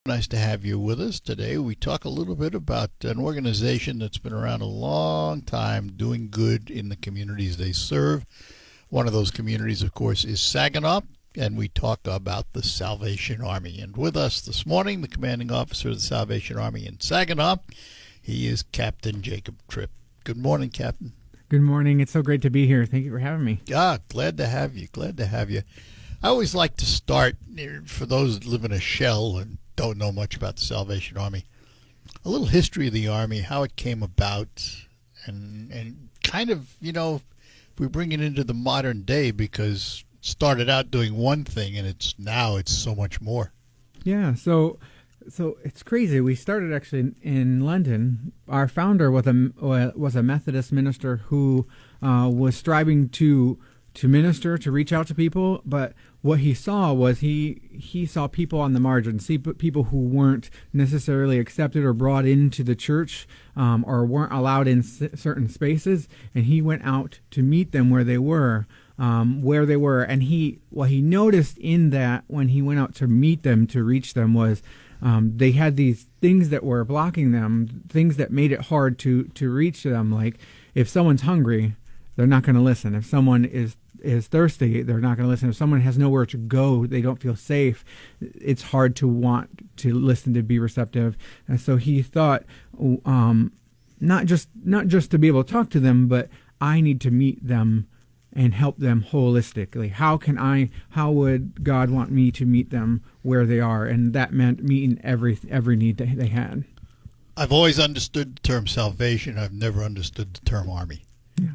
Nice to have you with us today. We talk a little bit about an organization that's been around a long time, doing good in the communities they serve. One of those communities, of course, is Saginaw, and we talk about the Salvation Army. And with us this morning, the commanding officer of the Salvation Army in Saginaw, he is Captain Jacob Tripp. Good morning, Captain. Good morning. It's so great to be here. Thank you for having me. Glad to have you. Glad to have you. I always like to start, for those that live in a shell and don't know much about the Salvation Army, a little history of the Army, how it came about, and kind of, if we bring it into the modern day, because it started out doing one thing and it's so much more. Yeah, so it's crazy. We started actually in London. Our founder was a Methodist minister who was striving to minister, to reach out to people, but what he saw was he saw people on the margins, people who weren't necessarily accepted or brought into the church or weren't allowed in certain spaces, and he went out to meet them where they were. And what he noticed in that when he went out to meet them, to reach them, was they had these things that were blocking them, things that made it hard to reach them. Like if someone's hungry, they're not going to listen. If someone is thirsty, they're not going to listen. If someone has nowhere to go, they don't feel safe, it's hard to want to listen, to be receptive. And so he thought, not just to be able to talk to them, but I need to meet them and help them holistically. How would God want me to meet them where they are? And that meant meeting every need that they had. I've always understood the term salvation. I've never understood the term army. Yeah.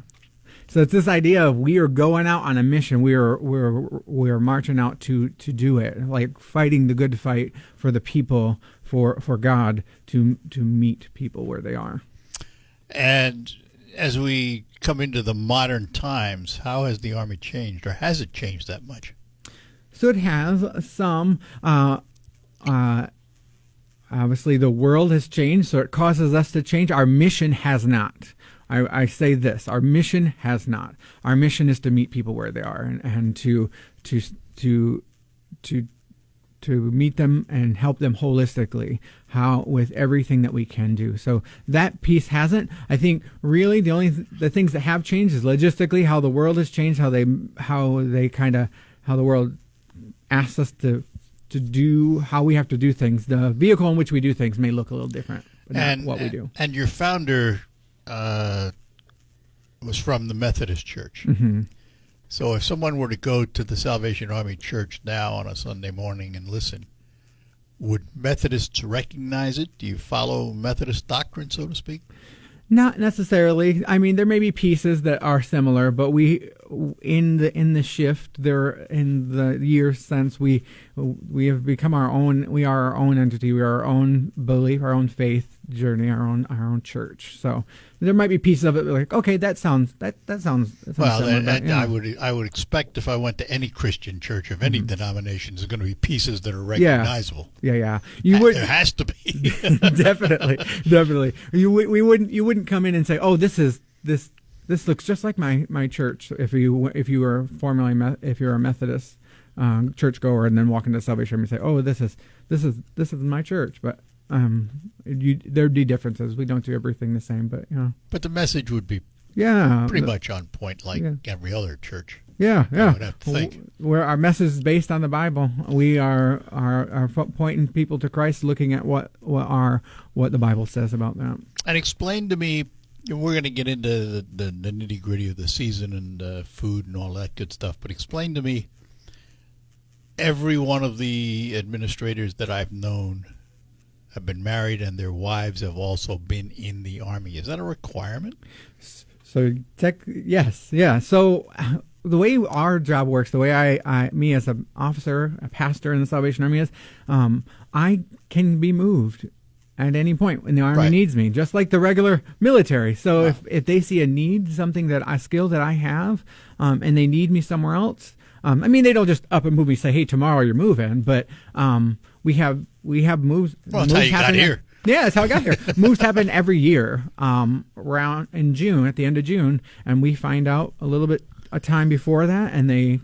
So it's this idea of we are going out on a mission. We're marching out to do it, like fighting the good fight for the people, for God, to meet people where they are. And as we come into the modern times, how has the Army changed, or has it changed that much? So it has some. Obviously, the world has changed, so it causes us to change. Our mission has not. I say this: our mission has not. Our mission is to meet people where they are, and to meet them and help them holistically, with everything that we can do. So that piece hasn't. I think really the things that have changed is logistically how the world has changed, how the world asks us to do, how we have to do things. The vehicle in which we do things may look a little different, but not what we do. And your founder was from the Methodist Church. Mm-hmm. So if someone were to go to the Salvation Army Church now on a Sunday morning and listen, would Methodists recognize it? Do you follow Methodist doctrine, so to speak? Not necessarily. I mean, there may be pieces that are similar, but we, in the shift there, in the years since, we have become our own. We are our own entity. We are our own belief, our own faith journey, our own church. So there might be pieces of it like, okay, that sounds well, similar, I would expect if I went to any Christian church of any denomination, there's going to be pieces that are recognizable. Yeah. There has to be. definitely. You wouldn't come in and say, oh, this looks just like my church. If you were formerly if you're a Methodist churchgoer and then walk into Salvation and say, oh, this is my church, but there'd be differences. We don't do everything the same, but But the message would be pretty much on point, like every other church. Yeah. I would have to think. Where our message is based on the Bible. We are pointing people to Christ, looking at what the Bible says about that. And explain to me. We're going to get into the nitty gritty of the season and food and all that good stuff. But explain to me. Every one of the administrators that I've known have been married, and their wives have also been in the Army. Is that a requirement? So, yes, yeah. So, the way our job works, the way me as an officer, a pastor in the Salvation Army is, I can be moved at any point when the Army needs me, just like the regular military. So, if they see a need, a skill that I have, and they need me somewhere else. They don't just up and move me and say, hey, tomorrow you're moving, but we have moves. Well, that's how you got here. Yeah, that's how I got here. Moves happen every year around in June, at the end of June, and we find out a little bit a time before that, and they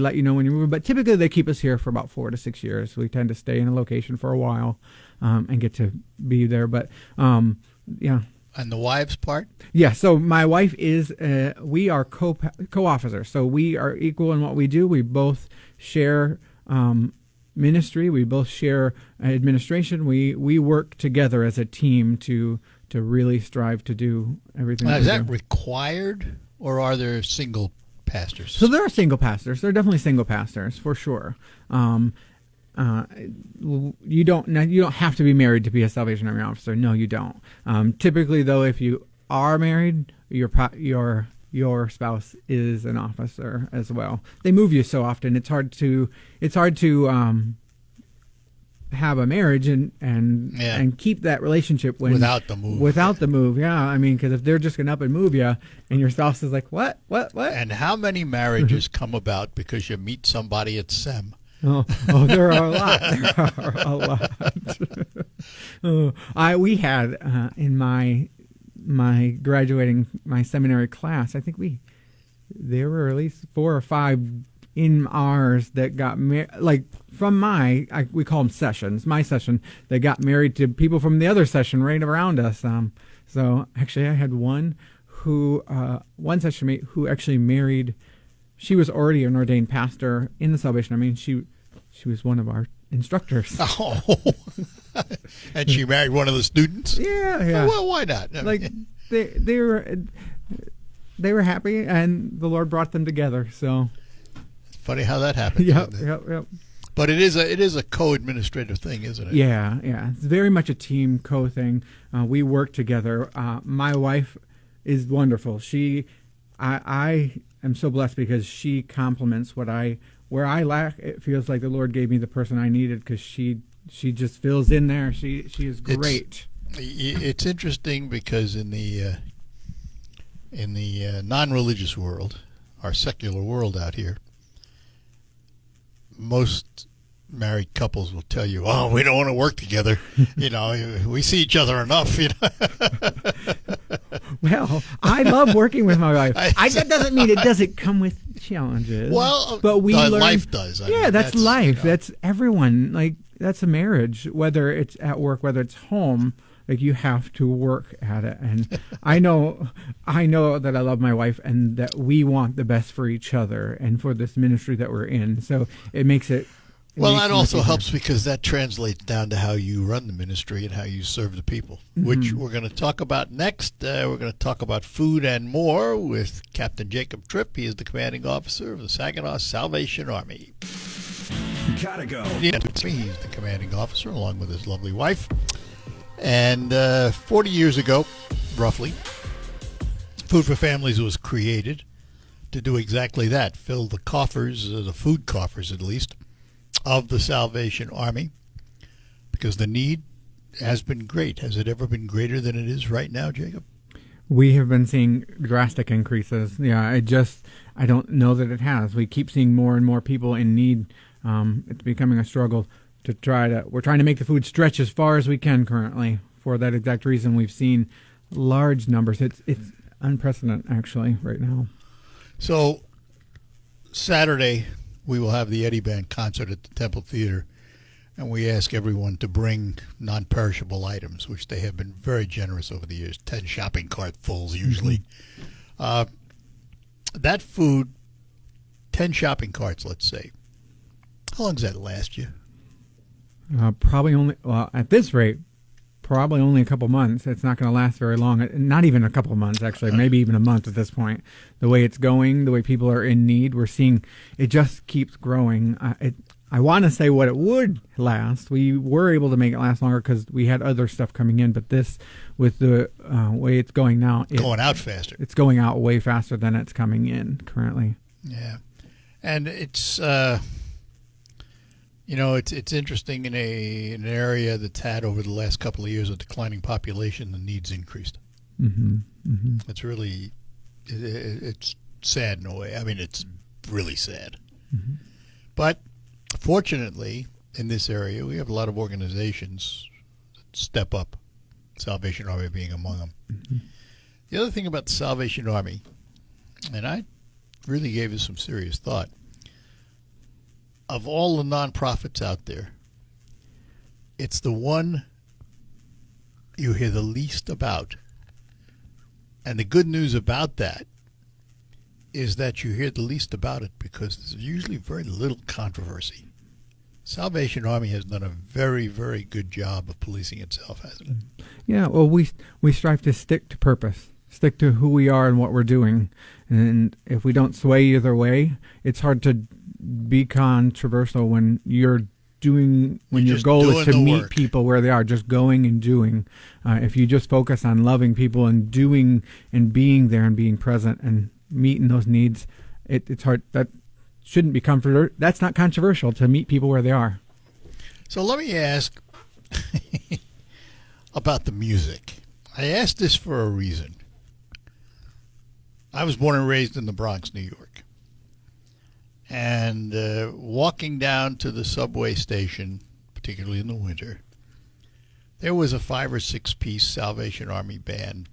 let you know when you're moving. But typically, they keep us here for about 4 to 6 years. We tend to stay in a location for a while and get to be there. But yeah. And the wives part? Yeah. So my wife is. We are co-officers. So we are equal in what we do. We both share ministry. We both share administration. We work together as a team to really strive to do everything. Now, is that required, or are there single pastors? So there are single pastors. There are definitely single pastors for sure. You don't have to be married to be a Salvation Army officer. No, you don't. Typically, though, if you are married, your spouse is an officer as well. They move you so often; it's hard to have a marriage and keep that relationship without the move. Without the move, yeah. I mean, because if they're just gonna up and move you, and your spouse is like, what? And how many marriages come about because you meet somebody at SEM? Oh, there are a lot. There are a lot. We had in my graduating my seminary class, I think there were at least 4 or 5 in ours that got married, like from we call them sessions, my session, they got married to people from the other session right around us. So actually I had one session mate who actually married. She was already an ordained pastor in the Salvation Army. She was one of our instructors. Oh, and she married one of the students. Yeah. Well, why not? They were happy, and the Lord brought them together. So it's funny how that happens. Yep. But it is a co-administrative thing, isn't it? Yeah. It's very much a team thing. We work together. My wife is wonderful. I am so blessed because she complements where I lack. It feels like the Lord gave me the person I needed because she just fills in there. She is great. It's interesting because in the non-religious world, our secular world out here, most married couples will tell you, "Oh, we don't want to work together. We see each other enough." Well, I love working with my wife. That doesn't mean it doesn't come with challenges. Well, but life does. That's life. That's everyone. Like, that's a marriage. Whether it's at work, whether it's home, like, you have to work at it. And I know that I love my wife and that we want the best for each other and for this ministry that we're in. So it makes it. Well, that also helps because that translates down to how you run the ministry and how you serve the people, which we're going to talk about next. We're going to talk about food and more with Captain Jacob Tripp. He is the commanding officer of the Saginaw Salvation Army. Gotta go. He's the commanding officer along with his lovely wife. And 40 years ago, roughly, Food for Families was created to do exactly that, fill the coffers, the food coffers at least, of the Salvation Army, because the need has been great. Has it ever been greater than it is right now, Jacob? We have been seeing drastic increases. Yeah, I don't know that it has. We keep seeing more and more people in need. It's becoming a struggle we're trying to make the food stretch as far as we can currently. For that exact reason, we've seen large numbers. It's unprecedented, actually, right now. So Saturday, we will have the Eddie Band concert at the Temple Theater, and we ask everyone to bring non-perishable items, which they have been very generous over the years, 10 shopping cart fulls usually. That food, 10 shopping carts, let's say, how long does that last you? Probably only, at this rate, probably only a couple months. It's not going to last very long. Not even a couple of months, actually. Maybe even a month at this point. The way it's going, the way people are in need, we're seeing it just keeps growing. I want to say what it would last. We were able to make it last longer because we had other stuff coming in. But this, with the way it's going now, going out faster. It's going out way faster than it's coming in currently. Yeah, and it's it's interesting in an area that's had over the last couple of years a declining population, the needs increased. It's really it's sad in a way. I mean, it's really sad. But fortunately, in this area, we have a lot of organizations that step up, Salvation Army being among them. The other thing about the Salvation Army, and I really gave us some serious thought. Of all the nonprofits out there, it's the one you hear the least about. And the good news about that is that you hear the least about it because there's usually very little controversy. Salvation Army has done a very, very good job of policing itself, hasn't it? Yeah, well, we strive to stick to purpose, stick to who we are and what we're doing. And if we don't sway either way, it's hard to be controversial when your goal is to meet people where they are, just going and doing. If you just focus on loving people and doing and being there and being present and meeting those needs, it's hard. That shouldn't be comfort. That's not controversial to meet people where they are. So let me ask about the music. I asked this for a reason. I was born and raised in the Bronx, New York. And walking down to the subway station, particularly in the winter, there was a 5 or 6 piece Salvation Army band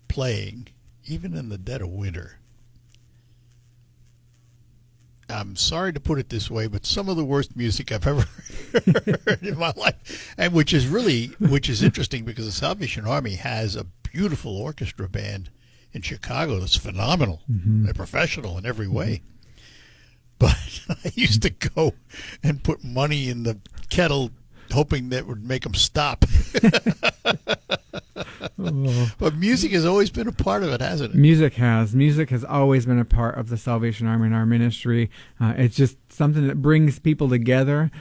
playing, even in the dead of winter. I'm sorry to put it this way, but some of the worst music I've ever heard in my life, and which is interesting because the Salvation Army has a beautiful orchestra band in Chicago that's phenomenal. Mm-hmm. They're professional in every way. But I used to go and put money in the kettle hoping that would make them stop. But music has always been a part of it, hasn't it? Music has always been a part of the Salvation Army and our ministry. It's just something that brings people together.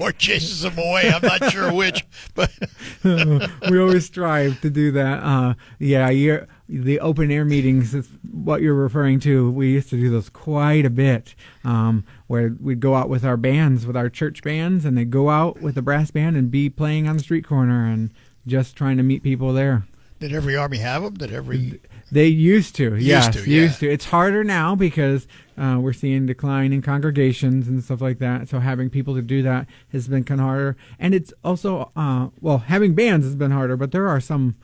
Or chases them away. I'm not sure which. But we always strive to do that. The open air meetings is what you're referring to. We used to do those quite a bit, where we'd go out with our bands, with our church bands, and they'd go out with the brass band and be playing on the street corner and just trying to meet people there. Did every army have them? They used to. Used to. Yeah. It's harder now because we're seeing decline in congregations and stuff like that. So having people to do that has been kind of harder. And it's also, having bands has been harder, but there are some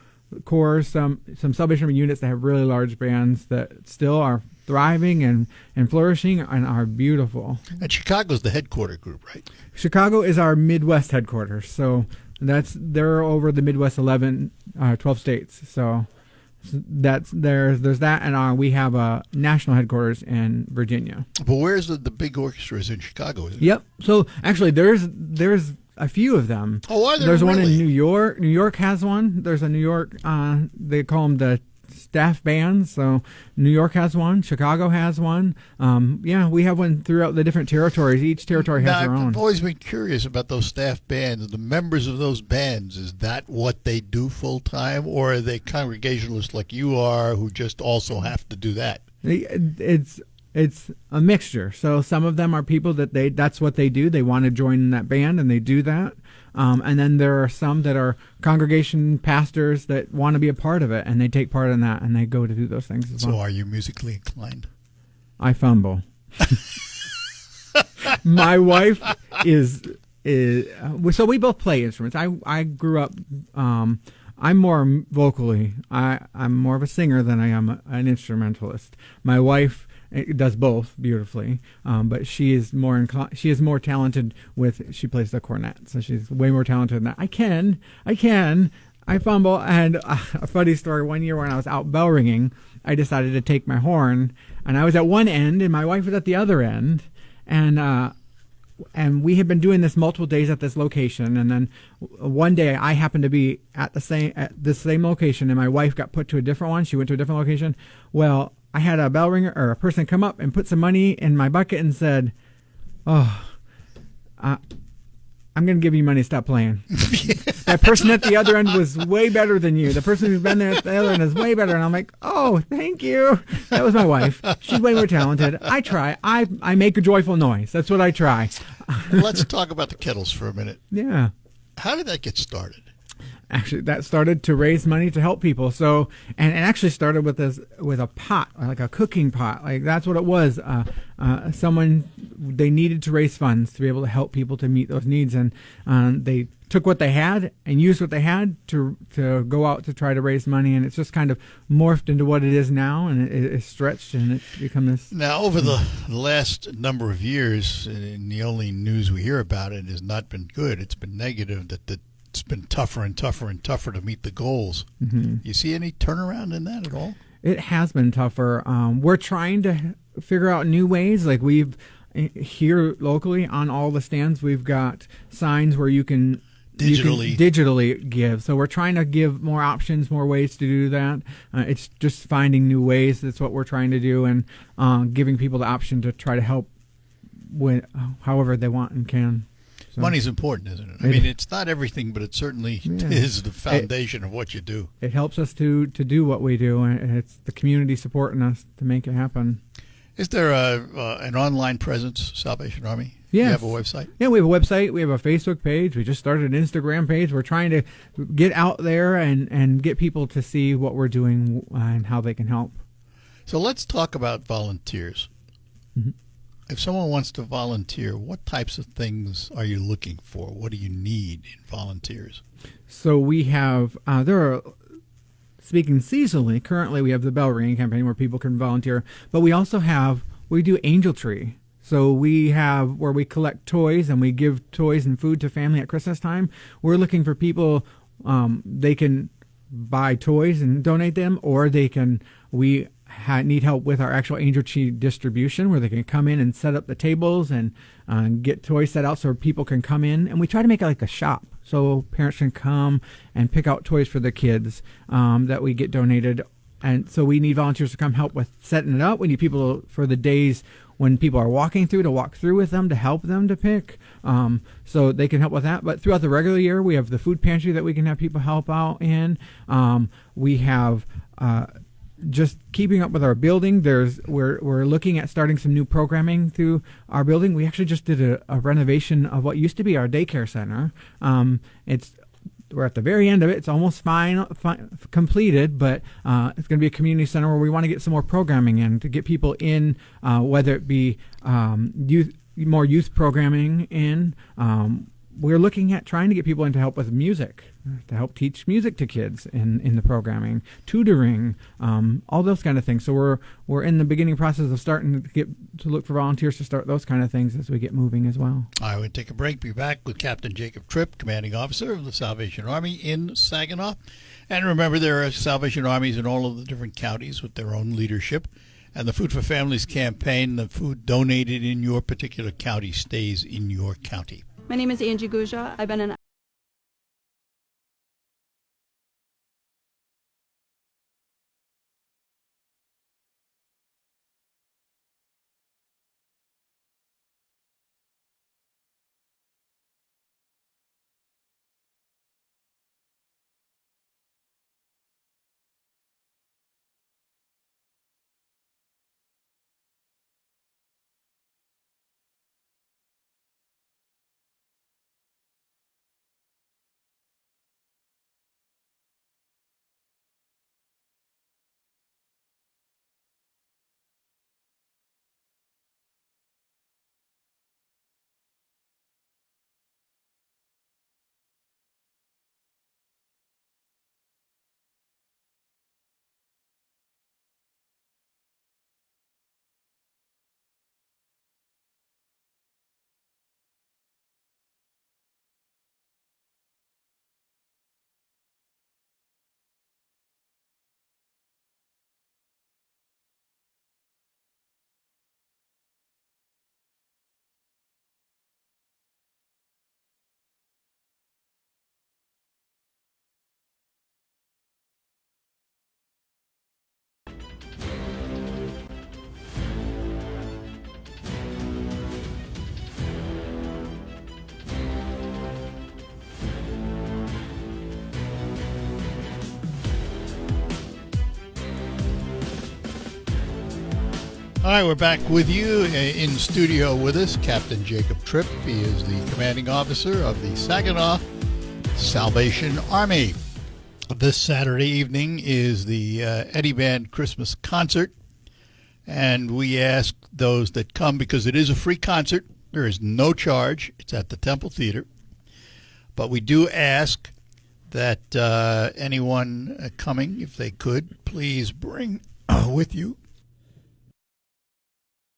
corps, some Salvation Army units that have really large bands that still are thriving and flourishing and are beautiful. And Chicago's the headquarter group, right? Chicago is our Midwest headquarters. So they're over the Midwest 12 states. So there's that, and we have a national headquarters in Virginia. But where's the big orchestras in Chicago? Isn't Yep. So actually, there's a few of them. Oh, are there? There's really? One in New York. New York has one. There's a New York. They call them the staff bands. So New York has one. Chicago has one. We have one throughout the different territories. Each territory has their own. I've always been curious about those staff bands. The members of those bands, is that what they do full time, or are they congregationalists like you are, who just also have to do that? It's a mixture. So some of them are people that's what they do. They want to join in that band, and they do that. And then there are some that are congregation pastors that want to be a part of it, and they take part in that, and they go to do those things as well. So are you musically inclined? I fumble. My wife is so we both play instruments. I grew up, I'm more vocally. I'm more of a singer than I am an instrumentalist. My wife does both beautifully, but she is more talented with. She plays the cornet, so she's way more talented than that. I fumble, and a funny story. One year when I was out bell ringing, I decided to take my horn, and I was at one end, and my wife was at the other end, and we had been doing this multiple days at this location, and then one day I happened to be at the same location, and my wife got put to a different one. She went to a different location. Well, I had a bell ringer or a person come up and put some money in my bucket and said, I'm going to give you money to stop playing. That person at the other end was way better than you. The person who's been there at the other end is way better. And I'm like, oh, thank you. That was my wife. She's way more talented. I try. I make a joyful noise. That's what I try. Let's talk about the kettles for a minute. Yeah. How did that get started? Actually, that started to raise money to help people. So, and it actually started with a pot, like a cooking pot. Like that's what it was. They needed to raise funds to be able to help people to meet those needs, and they took what they had and used what they had to go out to try to raise money, and it's just kind of morphed into what it is now, and it's stretched, and it's become this. Now, over the last number of years, and the only news we hear about it has not been good. It's been negative, that it's been tougher and tougher and tougher to meet the goals. Mm-hmm. You see any turnaround in that at all? It has been tougher. We're trying to figure out new ways. Like we've here locally on all the stands, we've got signs where you can digitally give. So we're trying to give more options, more ways to do that. It's just finding new ways. That's what we're trying to do, and giving people the option to try to help with however they want and can. So, money's important, isn't it? I mean, it's not everything, but it certainly is the foundation of what you do. It helps us to do what we do, and it's the community supporting us to make it happen. Is there an online presence, Salvation Army? Yes. You have a website? Yeah, we have a website. We have a Facebook page. We just started an Instagram page. We're trying to get out there and get people to see what we're doing and how they can help. So let's talk about volunteers. Mm-hmm. If someone wants to volunteer, what types of things are you looking for? What do you need in volunteers? So we have, speaking seasonally, currently we have the bell ringing campaign where people can volunteer, but we also we do Angel Tree. So we have where we collect toys and we give toys and food to family at Christmas time. We're looking for people, they can buy toys and donate them, or we need help with our actual Angel Tree distribution, where they can come in and set up the tables and get toys set out so people can come in. And we try to make it like a shop, so parents can come and pick out toys for their kids that we get donated. And so we need volunteers to come help with setting it up. We need people for the days when people are walking through to walk through with them to help them to pick, so they can help with that. But throughout the regular year, we have the food pantry that we can have people help out in. We have just keeping up with our building. We're looking at starting some new programming through our building. We actually just did a renovation of what used to be our daycare center. We're at the very end of it. It's almost completed, but it's going to be a community center where we want to get some more programming in to get people in, whether it be more youth programming in. We're looking at trying to get people in to help with music, to help teach music to kids in the programming, tutoring, all those kind of things. So we're in the beginning process of starting to look for volunteers to start those kind of things as we get moving as well. I would take a break. Be back with Captain Jacob Tripp, Commanding Officer of the Salvation Army in Saginaw. And remember, there are Salvation Armies in all of the different counties with their own leadership. And the Food for Families campaign, the food donated in your particular county stays in your county. My name is Angie Guja. I've been an All right, we're back with you in studio with us, Captain Jacob Tripp. He is the Commanding Officer of the Saginaw Salvation Army. This Saturday evening is the Eddie Band Christmas concert, and we ask those that come, because it is a free concert, there is no charge, it's at the Temple Theater, But we do ask that anyone coming, if they could, please bring with you,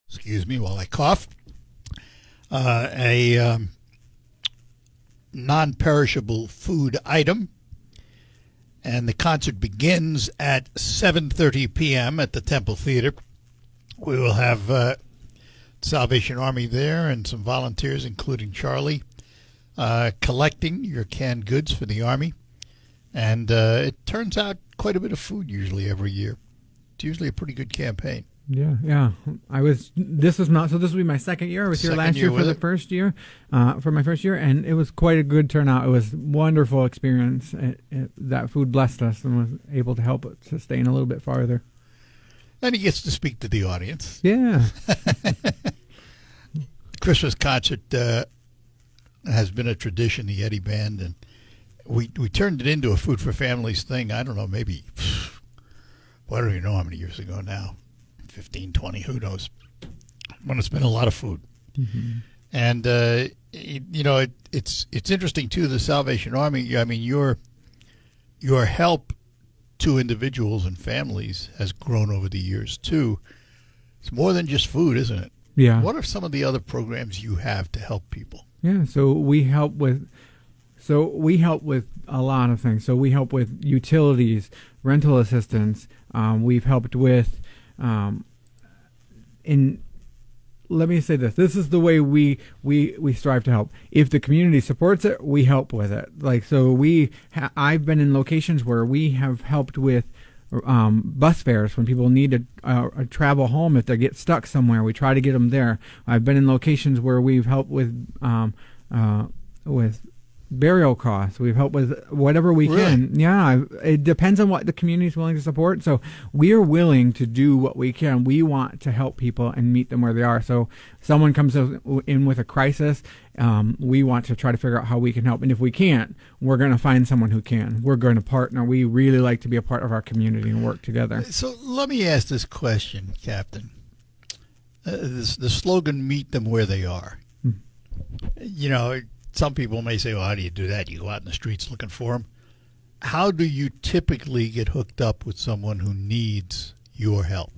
excuse me while I cough, a non-perishable food item. And the concert begins at 7:30 p.m. at the Temple Theater. We will have Salvation Army there and some volunteers, including Charlie, collecting your canned goods for the Army. And it turns out quite a bit of food usually every year. It's usually a pretty good campaign. Yeah. This will be my second year. I was here last year for the first year, for my first year, and it was quite a good turnout. It was a wonderful experience. That food blessed us and was able to help it sustain a little bit farther. And he gets to speak to the audience. Yeah. Christmas concert has been a tradition, the Eddie Band, and we turned it into a Food for Families thing, I don't know, maybe, I don't even know how many years ago now, 15, 20, who knows. But it's been a lot of food. Mm-hmm. And, it's interesting, too, the Salvation Army, I mean, your help to individuals and families has grown over the years, too. It's more than just food, isn't it? Yeah. What are some of the other programs you have to help people? Yeah, so we help with a lot of things. So we help with utilities, rental assistance. We've helped with let me say this. This is the way we strive to help. If the community supports it, we help with it. I've been in locations where we have helped with bus fares when people need to travel home. If they get stuck somewhere, we try to get them there. I've been in locations where we've helped with burial costs. We've helped with whatever we can. Yeah, it depends on what the community is willing to support. So we are willing to do what we can. We want to help people and meet them where they are. So someone comes in with a crisis, we want to try to figure out how we can help. And if we can't, we're going to find someone who can. We're going to partner. We really like to be a part of our community and work together. So let me ask this question, Captain. The slogan, meet them where they are. You know, some people may say, well, how do you do that? You go out in the streets looking for them. How do you typically get hooked up with someone who needs your help?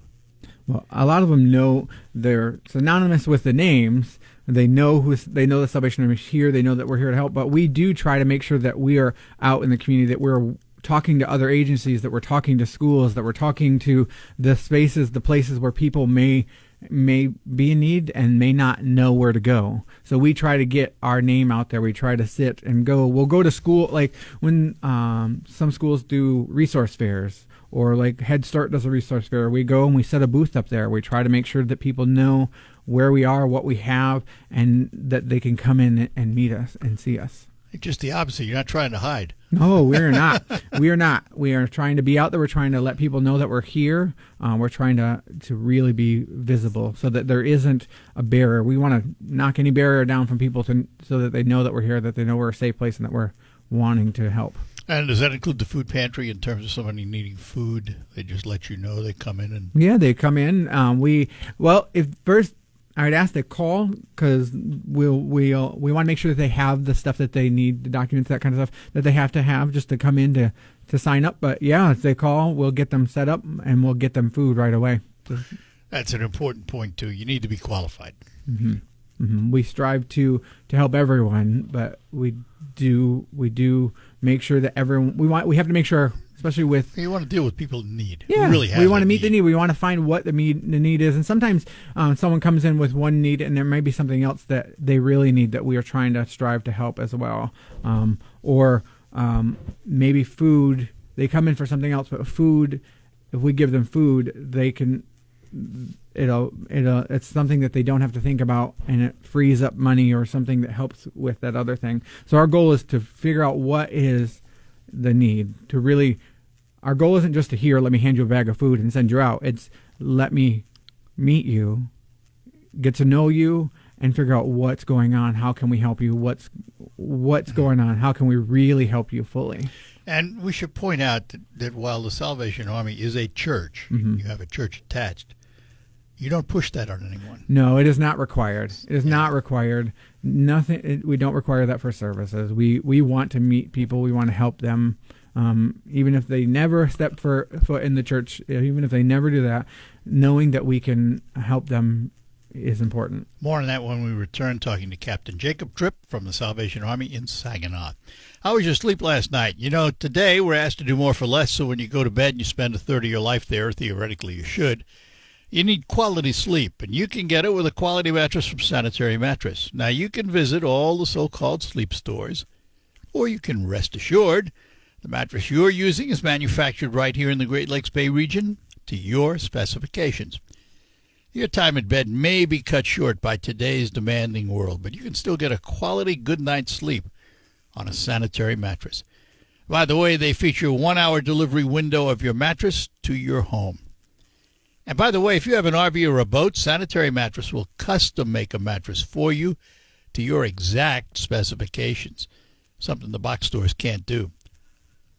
Well, a lot of them know they're synonymous with the names. They know the Salvation Army is here. They know that we're here to help. But we do try to make sure that we are out in the community, that we're talking to other agencies, that we're talking to schools, that we're talking to the spaces, the places where people may be in need and may not know where to go. So we try to get our name out there. We try to sit and go. We'll go to school, like when some schools do resource fairs, or like Head Start does a resource fair. We go and we set a booth up there. We try to make sure that people know where we are, what we have, and that they can come in and meet us and see us. Just the opposite. You're not trying to hide. No, we're not. We are not. We are trying to be out there. We're trying to let people know that we're here. We're trying to really be visible so that there isn't a barrier. We want to knock any barrier down from people so that they know that we're here, that they know we're a safe place, and that we're wanting to help. And does that include the food pantry in terms of somebody needing food? They just let you know, they come in and... Yeah, they come in. I'd ask they call, because we want to make sure that they have the stuff that they need, the documents, that kind of stuff that they have to have just to come in to sign up. But yeah, if they call, we'll get them set up and we'll get them food right away. That's an important point too. You need to be qualified. Mm-hmm. Mm-hmm. We strive to help everyone, but we do make sure that everyone. We have to make sure. Especially with... You want to deal with people in need. Yeah, we want to meet the need. We want to find what the need is. And sometimes someone comes in with one need and there may be something else that they really need that we are trying to strive to help as well. Or maybe food. They come in for something else, but food, if we give them food, they can... It's something that they don't have to think about, and it frees up money or something that helps with that other thing. So our goal is to figure out what is... the need to really, our goal isn't just to let me hand you a bag of food and send you out. It's let me meet you, get to know you, and figure out what's going on. How can we help you? What's going on? How can we really help you fully? And we should point out that while the Salvation Army is a church, you have a church attached, You don't push that on anyone. No, it is not required. It is not required. Nothing. We don't require that for services. We want to meet people. We want to help them, even if they never step foot in the church. Even if they never do that, knowing that we can help them is important. More on that when we return, talking to Captain Jacob Tripp from the Salvation Army in Saginaw. How was your sleep last night? You know, today we're asked to do more for less, so when you go to bed and you spend a third of your life there, theoretically you should, you need quality sleep, and you can get it with a quality mattress from Sanitary Mattress. Now, you can visit all the so-called sleep stores, or you can rest assured the mattress you're using is manufactured right here in the Great Lakes Bay region to your specifications. Your time in bed may be cut short by today's demanding world, but you can still get a quality good night's sleep on a Sanitary Mattress. By the way, they feature a 1-hour delivery window of your mattress to your home. And by the way, if you have an RV or a boat, Sanitary Mattress will custom make a mattress for you to your exact specifications, something the box stores can't do.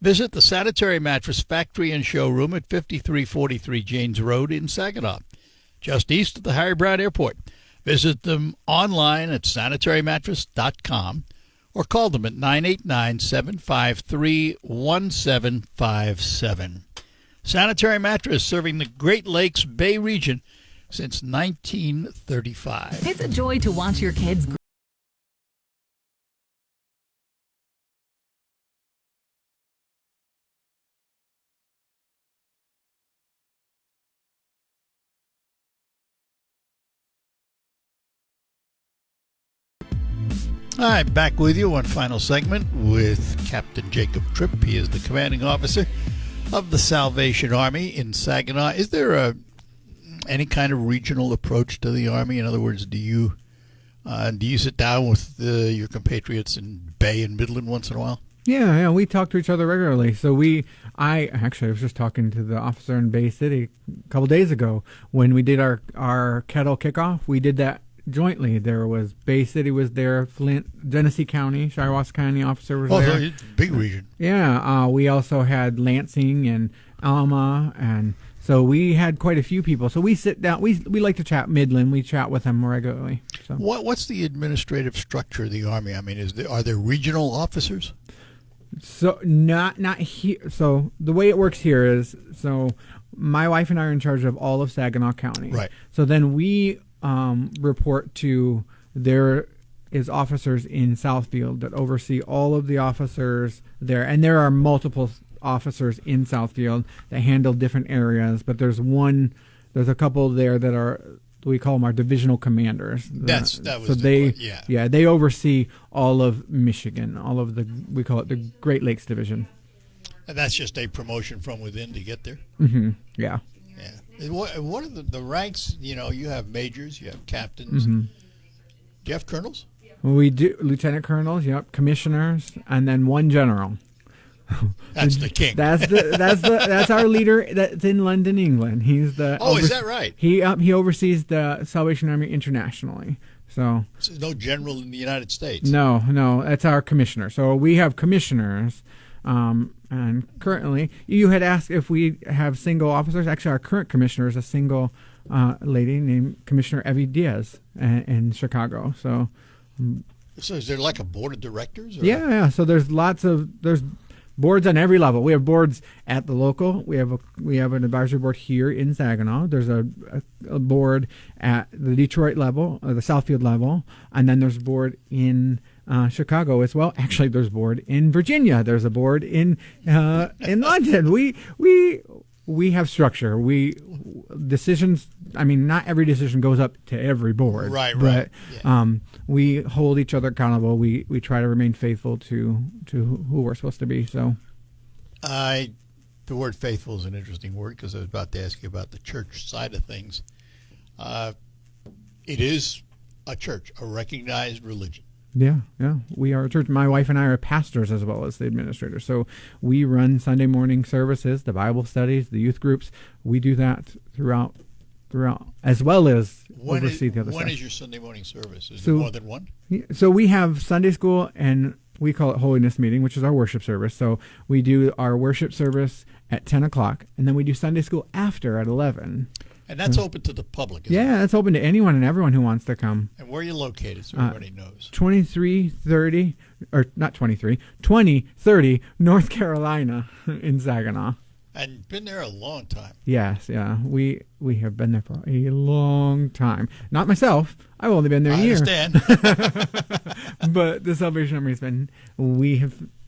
Visit the Sanitary Mattress factory and showroom at 5343 Janes Road in Saginaw, just east of the Harry Brown Airport. Visit them online at sanitarymattress.com or call them at 989-753-1757. Sanitary Mattress, serving the Great Lakes Bay region since 1935. It's a joy to watch your kids grow. All right, back with you. One final segment with Captain Jacob Tripp. He is the commanding officer of the Salvation Army in Saginaw. Is there any kind of regional approach to the Army? In other words, do you sit down with your compatriots in Bay and Midland once in a while? Yeah, we talk to each other regularly. So I was just talking to the officer in Bay City a couple days ago when we did our kettle kickoff. We did that jointly. There was Bay City was there, Flint, Genesee County, Shiawassee County officer was there. Oh, it's a big region. Yeah, we also had Lansing and Alma, and so we had quite a few people. So we sit down. We like to chat Midland. We chat with them regularly. So What's the administrative structure of the Army? I mean, are there regional officers? So not here. So the way it works here is, so my wife and I are in charge of all of Saginaw County. Right. So then we report to, there is officers in Southfield that oversee all of the officers there, and there are multiple officers in Southfield that handle different areas, but there's a couple there that are, we call them our divisional commanders. They oversee all of Michigan, all of we call it the Great Lakes Division. And that's just a promotion from within to get there? Mm-hmm. Yeah. Yeah. What are the ranks? You know, you have majors, you have captains. Mm-hmm. Do you have colonels? We do, lieutenant colonels, yep, commissioners, and then one general. That's the king. That's our leader. That's in London, England. He's the. Oh, is that right? He oversees the Salvation Army internationally. So there's no general in the United States. No, that's our commissioner. So we have commissioners. And currently, you had asked if we have single officers. Actually, our current commissioner is a single lady named Commissioner Evie Diaz in Chicago. So is there like a board of directors? Or? Yeah. So there's boards on every level. We have boards at the local. We have an advisory board here in Saginaw. There's a board at the Detroit level, or the Southfield level, and then there's a board in Chicago as well. Actually, there's a board in Virginia. There's a board in London. We have structure. Decisions. I mean, not every decision goes up to every board. Right. But yeah. We hold each other accountable. We try to remain faithful to who we're supposed to be. So, the word "faithful" is an interesting word because I was about to ask you about the church side of things. It is a church, a recognized religion. Yeah. We are a church. My wife and I are pastors as well as the administrators. So we run Sunday morning services, the Bible studies, the youth groups. We do that throughout, as well as oversee the other stuff. When is your Sunday morning service? Is there more than one? So we have Sunday school, and we call it Holiness Meeting, which is our worship service. So we do our worship service at 10 o'clock, and then we do Sunday school after at 11. And that's open to the public, isn't Yeah, it? that's open to anyone and everyone who wants to come. And where are you located so everybody knows? 2330, or not 23, 2030 North Carolina in Saginaw. And been there a long time. Yes, yeah. We have been there for a long time. Not myself. I've only been there a I year. understand. But the Salvation Army has been, we have